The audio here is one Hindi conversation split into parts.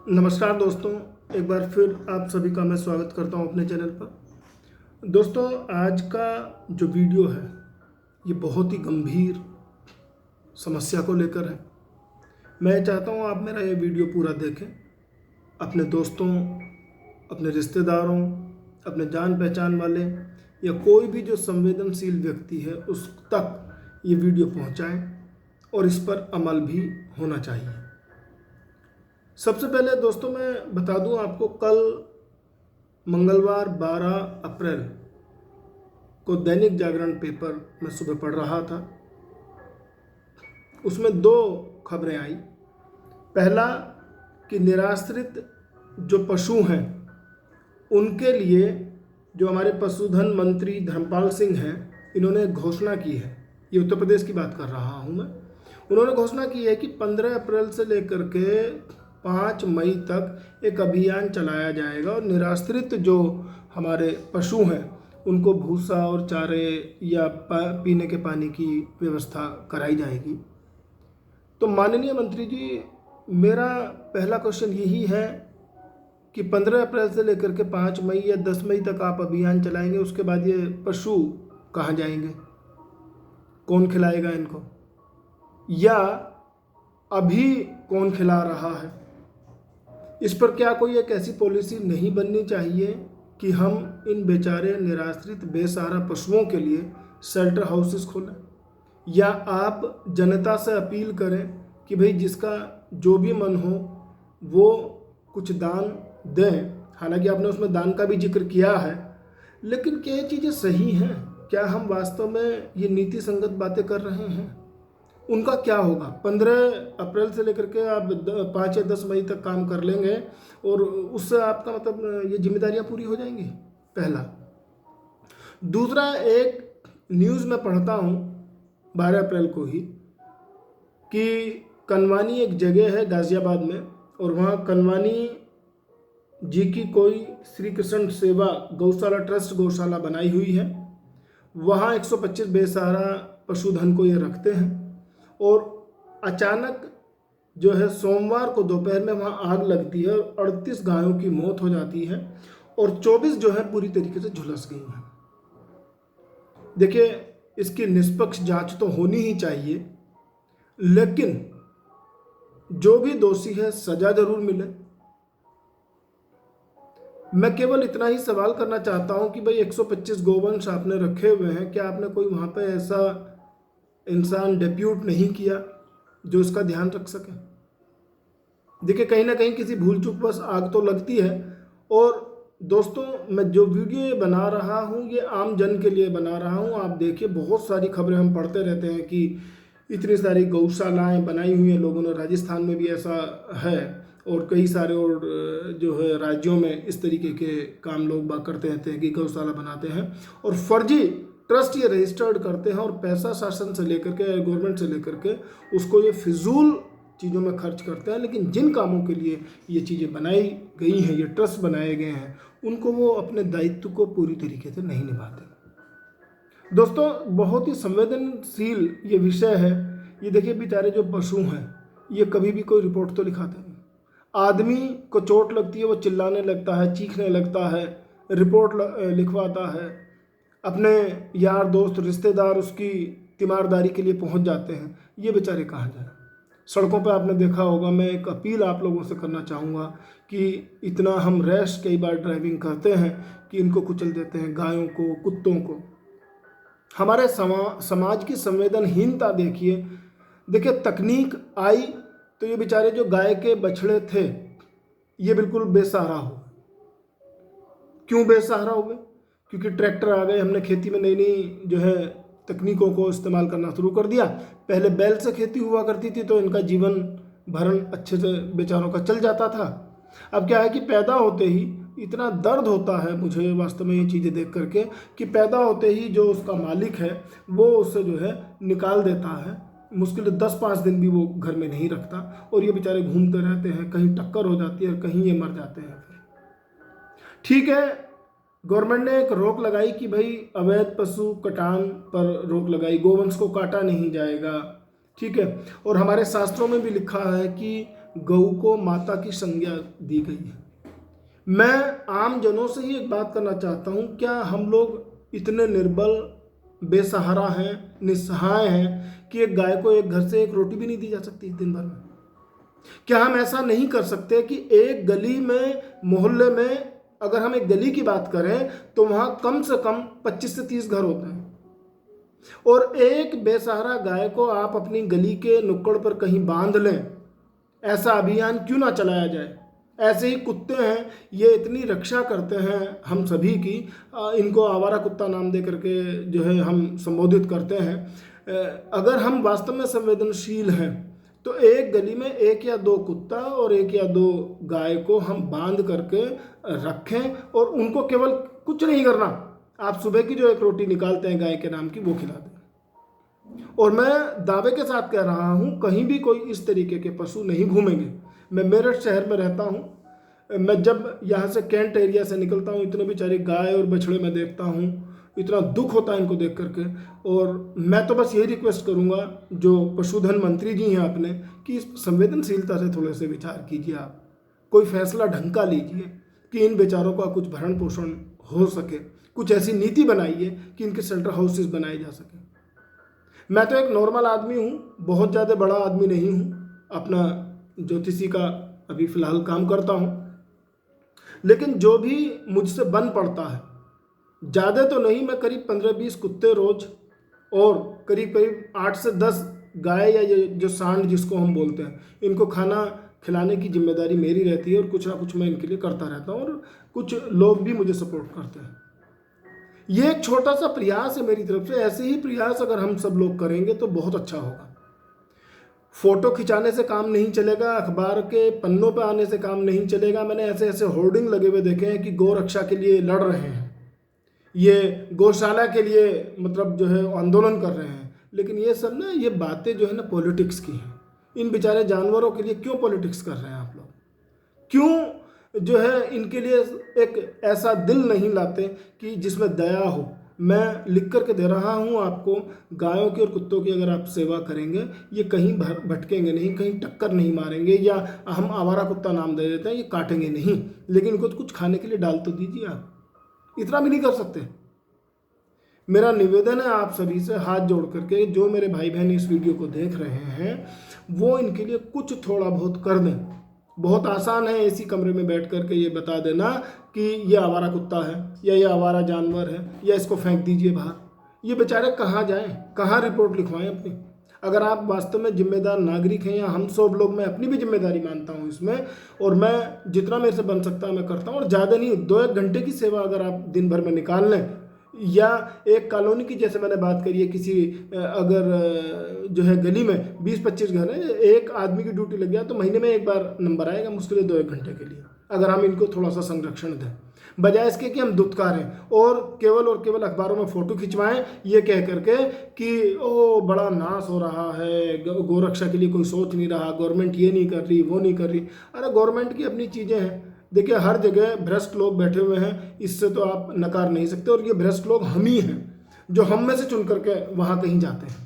नमस्कार दोस्तों, एक बार फिर आप सभी का मैं स्वागत करता हूं अपने चैनल पर। दोस्तों, आज का जो वीडियो है ये बहुत ही गंभीर समस्या को लेकर है। मैं चाहता हूं आप मेरा ये वीडियो पूरा देखें, अपने दोस्तों, अपने रिश्तेदारों, अपने जान पहचान वाले या कोई भी जो संवेदनशील व्यक्ति है उस तक ये वीडियो पहुंचाएं और इस पर अमल भी होना चाहिए। सबसे पहले दोस्तों मैं बता दूं आपको, कल मंगलवार 12 अप्रैल को दैनिक जागरण पेपर में सुबह पढ़ रहा था। उसमें दो खबरें आई। पहला कि निराश्रित जो पशु हैं उनके लिए जो हमारे पशुधन मंत्री धर्मपाल सिंह हैं, इन्होंने घोषणा की है। ये उत्तर प्रदेश की बात कर रहा हूँ मैं। उन्होंने घोषणा की है कि 15 अप्रैल से लेकर के 5 मई तक एक अभियान चलाया जाएगा और निराश्रित जो हमारे पशु हैं उनको भूसा और चारे या पीने के पानी की व्यवस्था कराई जाएगी। तो माननीय मंत्री जी, मेरा पहला क्वेश्चन यही है कि 15 अप्रैल से लेकर के 5 मई या 10 मई तक आप अभियान चलाएंगे, उसके बाद ये पशु कहाँ जाएंगे? कौन खिलाएगा इनको? या अभी कौन खिला रहा है? इस पर क्या कोई एक ऐसी पॉलिसी नहीं बननी चाहिए कि हम इन बेचारे निराश्रित बेसहारा पशुओं के लिए शेल्टर हाउसेस खोलें? या आप जनता से अपील करें कि भाई जिसका जो भी मन हो वो कुछ दान दें। हालांकि आपने उसमें दान का भी जिक्र किया है, लेकिन क्या ये चीज़ें सही हैं? क्या हम वास्तव में ये नीति संगत बातें कर रहे हैं? उनका क्या होगा? 15 अप्रैल से लेकर के आप 5 या 10 मई तक काम कर लेंगे और उससे आपका मतलब ये जिम्मेदारियां पूरी हो जाएंगी? पहला। दूसरा, एक न्यूज़ में पढ़ता हूँ 12 अप्रैल को ही कि कनवानी एक जगह है गाज़ियाबाद में, और वहाँ कनवानी जी की कोई श्री कृष्ण सेवा गौशाला ट्रस्ट गौशाला बनाई हुई है। वहाँ 125 बेसहारा पशुधन को ये रखते हैं और अचानक जो है सोमवार को दोपहर में वहाँ आग लगती है और 38 गायों की मौत हो जाती है और 24 जो है पूरी तरीके से झुलस गई हैं। देखिए, इसकी निष्पक्ष जांच तो होनी ही चाहिए, लेकिन जो भी दोषी है सजा जरूर मिले। मैं केवल इतना ही सवाल करना चाहता हूं कि भाई 125 गोवंश आपने रखे हुए हैं, क्या आपने कोई वहां पे ऐसा इंसान डेप्यूट नहीं किया जो इसका ध्यान रख सके? देखिए, कहीं ना कहीं किसी भूल चूक बस आग तो लगती है। और दोस्तों, मैं जो वीडियो ये बना रहा हूँ ये आम जन के लिए बना रहा हूँ। आप देखिए, बहुत सारी खबरें हम पढ़ते रहते हैं कि इतनी सारी गौशालाएं बनाई हुई हैं लोगों ने। राजस्थान में भी ऐसा है और कई सारे और जो है राज्यों में इस तरीके के काम लोग बाग करते रहते हैं कि गौशाला बनाते हैं और फर्जी ट्रस्ट ये रजिस्टर्ड करते हैं और पैसा शासन से लेकर के, गवर्नमेंट से लेकर के उसको ये फिजूल चीज़ों में खर्च करते हैं। लेकिन जिन कामों के लिए ये चीज़ें बनाई गई हैं, ये ट्रस्ट बनाए गए हैं, उनको वो अपने दायित्व को पूरी तरीके से नहीं निभाते। दोस्तों, बहुत ही संवेदनशील ये विषय है। ये देखिए, बेचारे जो पशु हैं ये कभी भी कोई रिपोर्ट तो लिखाते नहीं। आदमी को चोट लगती है, वो चिल्लाने लगता है, चीखने लगता है, रिपोर्ट लिखवाता है। अपने यार दोस्त रिश्तेदार उसकी तीमारदारी के लिए पहुंच जाते हैं। ये बेचारे कहाँ जाए? सड़कों पे आपने देखा होगा। मैं एक अपील आप लोगों से करना चाहूँगा कि इतना हम रैश कई बार ड्राइविंग करते हैं कि इनको कुचल देते हैं, गायों को, कुत्तों को। हमारे समाज की संवेदनहीनता देखिए। देखिए, तकनीक आई तो ये बेचारे जो गाय के बछड़े थे ये बिल्कुल बेसहारा हो। क्यों बेसहारा हो गए? क्योंकि ट्रैक्टर आ गए, हमने खेती में नई नई जो है तकनीकों को इस्तेमाल करना शुरू कर दिया। पहले बैल से खेती हुआ करती थी तो इनका जीवन भरण अच्छे से बेचारों का चल जाता था। अब क्या है कि पैदा होते ही इतना दर्द होता है मुझे वास्तव में ये चीज़ें देख करके कि पैदा होते ही जो उसका मालिक है वो उससे जो है निकाल देता है। मुश्किल 10-5 दिन भी वो घर में नहीं रखता और ये बेचारे घूमते रहते हैं, कहीं टक्कर हो जाती है, कहीं ये मर जाते हैं। ठीक है, गवर्नमेंट ने एक रोक लगाई कि भाई अवैध पशु कटान पर रोक लगाई, गोवंश को काटा नहीं जाएगा। ठीक है, और हमारे शास्त्रों में भी लिखा है कि गऊ को माता की संज्ञा दी गई है। मैं आम जनों से ही एक बात करना चाहता हूँ, क्या हम लोग इतने निर्बल, बेसहारा हैं, निस्सहाय हैं कि एक गाय को एक घर से एक रोटी भी नहीं दी जा सकती दिन भर में? क्या हम ऐसा नहीं कर सकते कि एक गली में, मोहल्ले में, अगर हम एक गली की बात करें तो वहाँ कम से कम 25 से 30 घर होते हैं, और एक बेसहारा गाय को आप अपनी गली के नुक्कड़ पर कहीं बांध लें? ऐसा अभियान क्यों ना चलाया जाए? ऐसे ही कुत्ते हैं, ये इतनी रक्षा करते हैं हम सभी की, इनको आवारा कुत्ता नाम दे करके जो है हम संबोधित करते हैं। अगर हम वास्तव में संवेदनशील हैं तो एक गली में एक या दो कुत्ता और एक या दो गाय को हम बांध करके रखें, और उनको केवल कुछ नहीं करना, आप सुबह की जो एक रोटी निकालते हैं गाय के नाम की, वो खिला दें। और मैं दावे के साथ कह रहा हूँ, कहीं भी कोई इस तरीके के पशु नहीं घूमेंगे। मैं मेरठ शहर में रहता हूँ, मैं जब यहाँ से कैंट एरिया से निकलता हूँ, इतने बेचारे गाय और बछड़े मैं देखता हूँ, इतना दुख होता है इनको देख करके। और मैं तो बस यही रिक्वेस्ट करूँगा जो पशुधन मंत्री जी हैं अपने, कि संवेदनशीलता से थोड़े से विचार कीजिए, आप कोई फैसला ढंग का लीजिए कि इन बेचारों का कुछ भरण पोषण हो सके, कुछ ऐसी नीति बनाइए कि इनके शेल्टर हाउसेस बनाए जा सके। मैं तो एक नॉर्मल आदमी हूँ, बहुत ज़्यादा बड़ा आदमी नहीं हूँ, अपना ज्योतिषी का अभी फ़िलहाल काम करता हूँ, लेकिन जो भी मुझसे बन पड़ता है, ज़्यादा तो नहीं, मैं करीब 15-20 कुत्ते रोज़ और करीब 8 से 10 गाय या ये जो सांड जिसको हम बोलते हैं, इनको खाना खिलाने की जिम्मेदारी मेरी रहती है, और कुछ ना कुछ मैं इनके लिए करता रहता हूँ, और कुछ लोग भी मुझे सपोर्ट करते हैं। ये एक छोटा सा प्रयास है मेरी तरफ से। ऐसे ही प्रयास अगर हम सब लोग करेंगे तो बहुत अच्छा होगा। फोटो खिंचाने से काम नहीं चलेगा, अखबार के पन्नों पे आने से काम नहीं चलेगा। मैंने ऐसे ऐसे होर्डिंग लगे हुए देखे हैं कि गौ रक्षा के लिए लड़ रहे हैं, ये गौशाला के लिए मतलब जो है आंदोलन कर रहे हैं, लेकिन ये सब ना, ये बातें जो है ना पॉलिटिक्स की हैं। इन बेचारे जानवरों के लिए क्यों पॉलिटिक्स कर रहे हैं आप लोग? क्यों जो है इनके लिए एक ऐसा दिल नहीं लाते कि जिसमें दया हो? मैं लिख करके दे रहा हूँ आपको, गायों की और कुत्तों की अगर आप सेवा करेंगे, ये कहीं भटकेंगे नहीं, कहीं टक्कर नहीं मारेंगे, या हम आवारा कुत्ता नाम दे देते हैं, ये काटेंगे नहीं, लेकिन इनको तो कुछ खाने के लिए डाल तो दीजिए। आप इतना भी नहीं कर सकते। मेरा निवेदन है आप सभी से हाथ जोड़ करके, जो मेरे भाई बहन इस वीडियो को देख रहे हैं, वो इनके लिए कुछ थोड़ा बहुत कर दें। बहुत आसान है एसी कमरे में बैठ करके ये बता देना कि ये आवारा कुत्ता है या ये आवारा जानवर है, या इसको फेंक दीजिए बाहर। ये बेचारे कहाँ जाएं, कहाँ रिपोर्ट लिखवाएं अपनी? अगर आप वास्तव में जिम्मेदार नागरिक हैं, या हम सब लोग, मैं अपनी भी जिम्मेदारी मानता हूँ इसमें, और मैं जितना मेरे से बन सकता है मैं करता हूँ। और ज़्यादा नहीं, 2-1 घंटे की सेवा अगर आप दिन भर में निकाल लें, या एक कॉलोनी की जैसे मैंने बात करी है, किसी अगर जो है गली में 20-25 घर है, एक आदमी की ड्यूटी लग गया तो महीने में एक बार नंबर आएगा मुश्किल 2-1 घंटे के लिए, अगर हम इनको थोड़ा सा संरक्षण दें, बजाय इसके कि हम दुत्कारें और केवल अखबारों में फ़ोटो खिंचवाएं ये कह करके कि ओ बड़ा नाश हो रहा है, गौरक्षा के लिए कोई सोच नहीं रहा, गवर्नमेंट ये नहीं कर रही, वो नहीं कर रही। अरे गवर्नमेंट की अपनी चीज़ें हैं। देखिए, हर जगह भ्रष्ट लोग बैठे हुए हैं, इससे तो आप नकार नहीं सकते, और ये भ्रष्ट लोग हम ही हैं जो हम में से चुन करके वहाँ कहीं जाते हैं।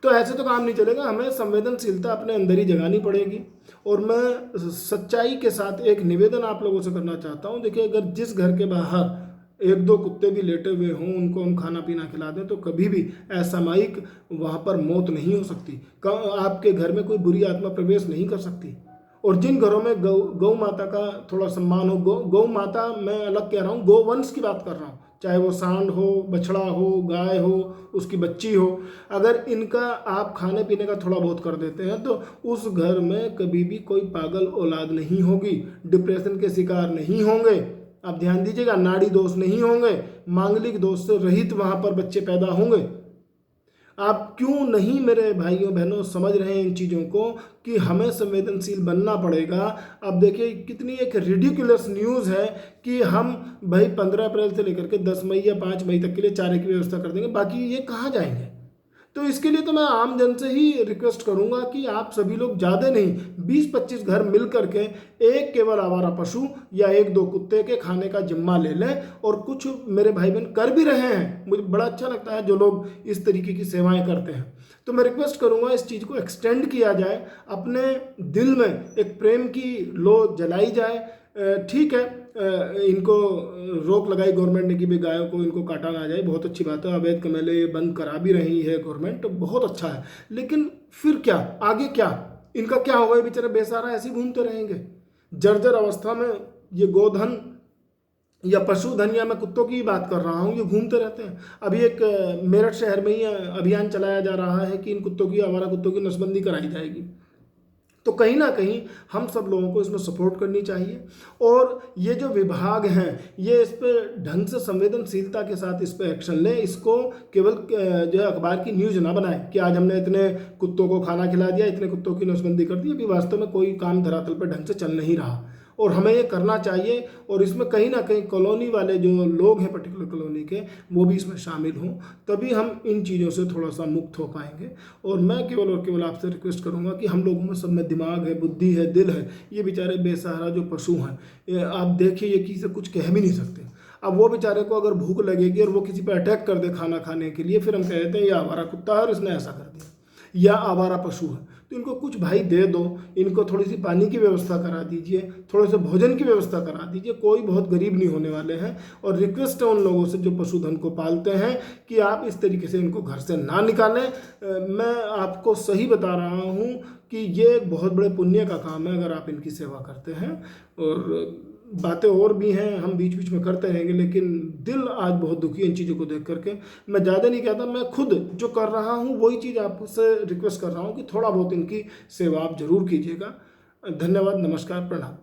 तो ऐसे तो काम नहीं चलेगा, हमें संवेदनशीलता अपने अंदर ही जगानी पड़ेगी। और मैं सच्चाई के साथ एक निवेदन आप लोगों से करना चाहता हूँ। देखिए, अगर जिस घर के बाहर 1-2 कुत्ते भी लेटे हुए हों, उनको हम खाना पीना खिला दें, तो कभी भी असामयिक वहाँ पर मौत नहीं हो सकती, आपके घर में कोई बुरी आत्मा प्रवेश नहीं कर सकती। और जिन घरों में गौ माता का थोड़ा सम्मान हो, गौ माता मैं अलग कह रहा हूँ, गोवंश की बात कर रहा हूँ, चाहे वो सांड हो, बछड़ा हो, गाय हो, उसकी बच्ची हो, अगर इनका आप खाने पीने का थोड़ा बहुत कर देते हैं तो उस घर में कभी भी कोई पागल औलाद नहीं होगी, डिप्रेशन के शिकार नहीं होंगे, आप ध्यान दीजिएगा, नाड़ी दोष नहीं होंगे, मांगलिक दोष से रहित वहाँ पर बच्चे पैदा होंगे। आप क्यों नहीं मेरे भाइयों बहनों समझ रहे हैं इन चीज़ों को कि हमें संवेदनशील बनना पड़ेगा। अब देखिए, कितनी एक रिडिकुलस न्यूज़ है कि हम भाई 15 अप्रैल से लेकर के 10 मई या 5 मई तक के लिए चारे की व्यवस्था कर देंगे, बाकी ये कहाँ जाएंगे? तो इसके लिए तो मैं आम जन से ही रिक्वेस्ट करूंगा कि आप सभी लोग, ज़्यादा नहीं, 20-25 घर मिल करके एक केवल आवारा पशु या 1-2 कुत्ते के खाने का जिम्मा ले लें। और कुछ मेरे भाई बहन कर भी रहे हैं, मुझे बड़ा अच्छा लगता है जो लोग इस तरीके की सेवाएं करते हैं। तो मैं रिक्वेस्ट करूँगा इस चीज़ को एक्सटेंड किया जाए, अपने दिल में एक प्रेम की लो जलाई जाए। ठीक है, इनको रोक लगाई गवर्नमेंट ने कि भाई गायों को इनको काटा ना जाए, बहुत अच्छी बात है। अवैध कमेले बंद करा भी रही है गवर्नमेंट, तो बहुत अच्छा है। लेकिन फिर क्या, आगे क्या, इनका क्या होगा? ये बेचारे बेसहारा ऐसे ही घूमते रहेंगे जर्जर अवस्था में। ये गोधन या पशुधन, या मैं कुत्तों की बात कर रहा हूँ, ये घूमते रहते हैं। अभी एक मेरठ शहर में ही अभियान चलाया जा रहा है कि इन कुत्तों की, आवारा कुत्तों की नसबंदी कराई जाएगी। तो कहीं ना कहीं हम सब लोगों को इसमें सपोर्ट करनी चाहिए। और ये जो विभाग हैं, ये इस पर ढंग से संवेदनशीलता के साथ इस पर एक्शन लें। इसको केवल जो है अखबार की न्यूज़ ना बनाए कि आज हमने इतने कुत्तों को खाना खिला दिया, इतने कुत्तों की नसबंदी कर दी। अभी वास्तव में कोई काम धरातल पर ढंग से चल नहीं रहा और हमें ये करना चाहिए। और इसमें कहीं ना कहीं कॉलोनी वाले जो लोग हैं, पर्टिकुलर कॉलोनी के, वो भी इसमें शामिल हों, तभी हम इन चीज़ों से थोड़ा सा मुक्त हो पाएंगे। और मैं केवल और केवल आपसे रिक्वेस्ट करूंगा कि हम लोगों में सब में दिमाग है, बुद्धि है, दिल है। ये बेचारे बेसहारा जो पशु हैं, आप देखिए, ये किसी से कुछ कह भी नहीं सकते। अब वो बेचारे को अगर भूख लगेगी और वो किसी पर अटैक कर दे खाना खाने के लिए, फिर हम कहते हैं ये आवारा कुत्ता है और इसने ऐसा कर दिया, या आवारा पशु है। तो इनको कुछ भाई दे दो, इनको थोड़ी सी पानी की व्यवस्था करा दीजिए, थोड़े से भोजन की व्यवस्था करा दीजिए। कोई बहुत गरीब नहीं होने वाले हैं। और रिक्वेस्ट है उन लोगों से जो पशुधन को पालते हैं कि आप इस तरीके से इनको घर से ना निकालें। मैं आपको सही बता रहा हूँ कि ये एक बहुत बड़े पुण्य का काम है अगर आप इनकी सेवा करते हैं। और बातें और भी हैं, हम बीच बीच में करते रहेंगे, लेकिन दिल आज बहुत दुखी है इन चीज़ों को देख करके। मैं ज़्यादा नहीं कहता, मैं खुद जो कर रहा हूँ वही चीज़ आपसे रिक्वेस्ट कर रहा हूँ कि थोड़ा बहुत इनकी सेवा आप जरूर कीजिएगा। धन्यवाद, नमस्कार, प्रणाम।